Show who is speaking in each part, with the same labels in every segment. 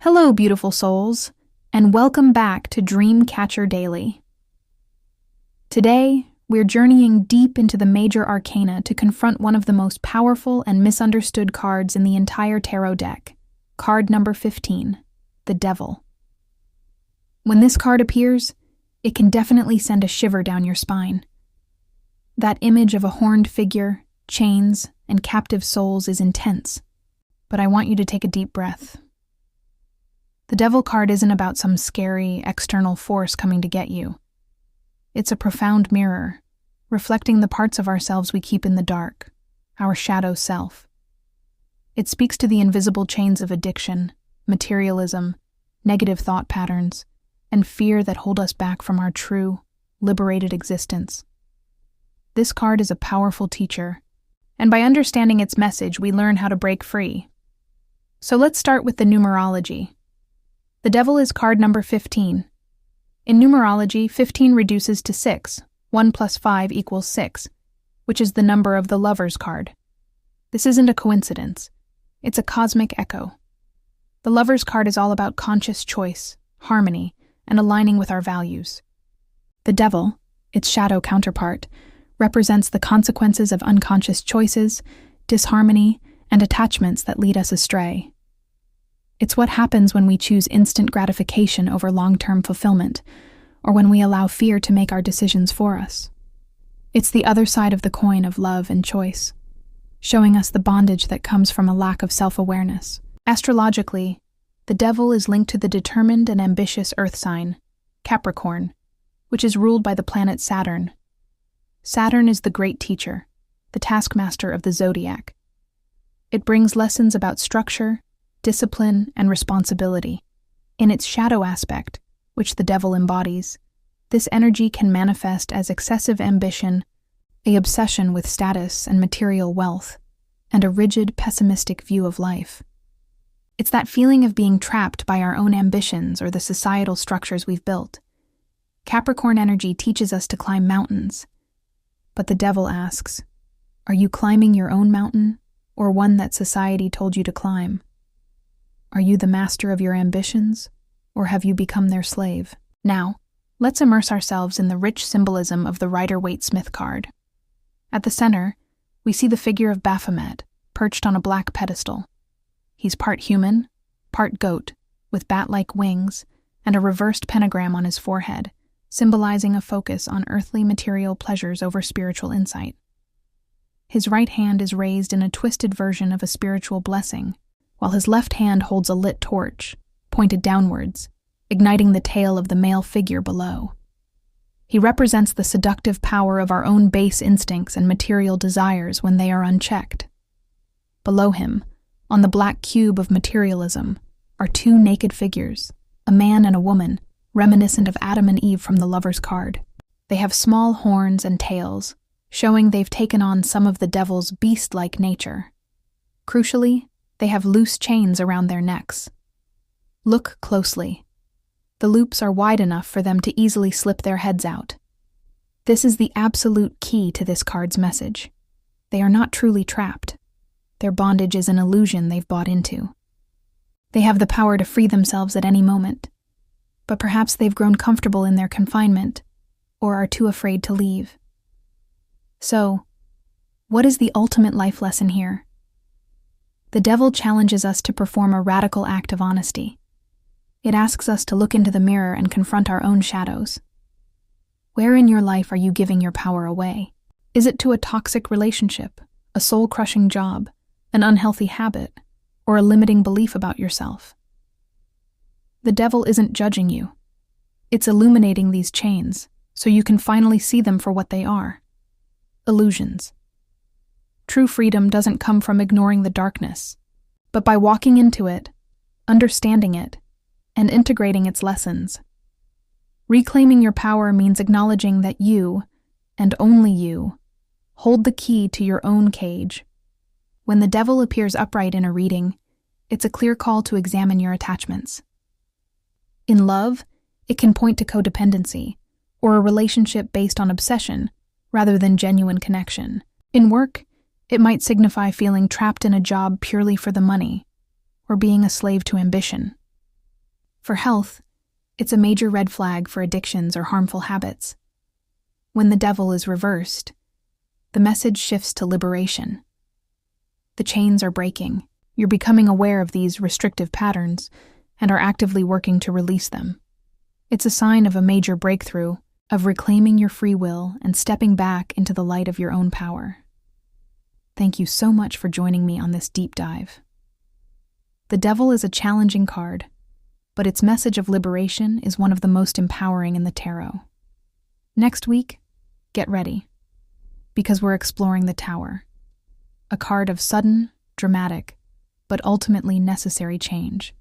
Speaker 1: Hello, beautiful souls, and welcome back to Dreamkatcher Daily. Today, we're journeying deep into the major arcana to confront one of the most powerful and misunderstood cards in the entire tarot deck, card number 15, the Devil. When this card appears, it can definitely send a shiver down your spine. That image of a horned figure, chains, and captive souls is intense, but I want you to take a deep breath. The Devil card isn't about some scary, external force coming to get you. It's a profound mirror, reflecting the parts of ourselves we keep in the dark, our shadow self. It speaks to the invisible chains of addiction, materialism, negative thought patterns, and fear that hold us back from our true, liberated existence. This card is a powerful teacher, and by understanding its message, we learn how to break free. So let's start with the numerology. The Devil is card number 15. In numerology, 15 reduces to 6. 1 plus 5 equals 6, which is the number of the Lover's card. This isn't a coincidence. It's a cosmic echo. The Lover's card is all about conscious choice, harmony, and aligning with our values. The Devil, its shadow counterpart, represents the consequences of unconscious choices, disharmony, and attachments that lead us astray. It's what happens when we choose instant gratification over long-term fulfillment, or when we allow fear to make our decisions for us. It's the other side of the coin of love and choice, showing us the bondage that comes from a lack of self-awareness. Astrologically, the Devil is linked to the determined and ambitious earth sign, Capricorn, which is ruled by the planet Saturn. Saturn is the great teacher, the taskmaster of the zodiac. It brings lessons about structure, discipline, and responsibility. In its shadow aspect, which the Devil embodies, this energy can manifest as excessive ambition, an obsession with status and material wealth, and a rigid, pessimistic view of life. It's that feeling of being trapped by our own ambitions or the societal structures we've built. Capricorn energy teaches us to climb mountains, but the Devil asks, are you climbing your own mountain, or one that society told you to climb? Are you the master of your ambitions, or have you become their slave? Now, let's immerse ourselves in the rich symbolism of the Rider-Waite-Smith card. At the center, we see the figure of Baphomet, perched on a black pedestal. He's part human, part goat, with bat-like wings, and a reversed pentagram on his forehead, symbolizing a focus on earthly material pleasures over spiritual insight. His right hand is raised in a twisted version of a spiritual blessing, while his left hand holds a lit torch, pointed downwards, igniting the tail of the male figure below. He represents the seductive power of our own base instincts and material desires when they are unchecked. Below him, on the black cube of materialism, are two naked figures, a man and a woman, reminiscent of Adam and Eve from the Lover's card. They have small horns and tails, showing they've taken on some of the Devil's beast-like nature. Crucially, they have loose chains around their necks. Look closely. The loops are wide enough for them to easily slip their heads out. This is the absolute key to this card's message. They are not truly trapped. Their bondage is an illusion they've bought into. They have the power to free themselves at any moment, but perhaps they've grown comfortable in their confinement or are too afraid to leave. So, what is the ultimate life lesson here? The Devil challenges us to perform a radical act of honesty. It asks us to look into the mirror and confront our own shadows. Where in your life are you giving your power away? Is it to a toxic relationship, a soul-crushing job, an unhealthy habit, or a limiting belief about yourself? The Devil isn't judging you. It's illuminating these chains so you can finally see them for what they are: illusions. True freedom doesn't come from ignoring the darkness, but by walking into it, understanding it, and integrating its lessons. Reclaiming your power means acknowledging that you, and only you, hold the key to your own cage. When the Devil appears upright in a reading, it's a clear call to examine your attachments. In love, it can point to codependency, or a relationship based on obsession, rather than genuine connection. In work, it might signify feeling trapped in a job purely for the money, or being a slave to ambition. For health, it's a major red flag for addictions or harmful habits. When the devil is reversed, the message shifts to liberation. The chains are breaking. You're becoming aware of these restrictive patterns and are actively working to release them. It's a sign of a major breakthrough, of reclaiming your free will and stepping back into the light of your own power. Thank you so much for joining me on this deep dive. The devil is a challenging card, but its message of liberation is one of the most empowering in the tarot. Next week, get ready, because we're exploring the Tower, a card of sudden, dramatic, but ultimately necessary change.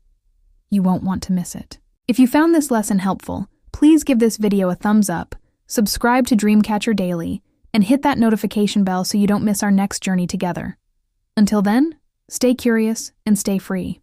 Speaker 1: You won't want to miss it. If you found this lesson helpful, please give this video a thumbs up, subscribe to Dreamkatcher Daily, and hit that notification bell so you don't miss our next journey together. Until then, stay curious and stay free.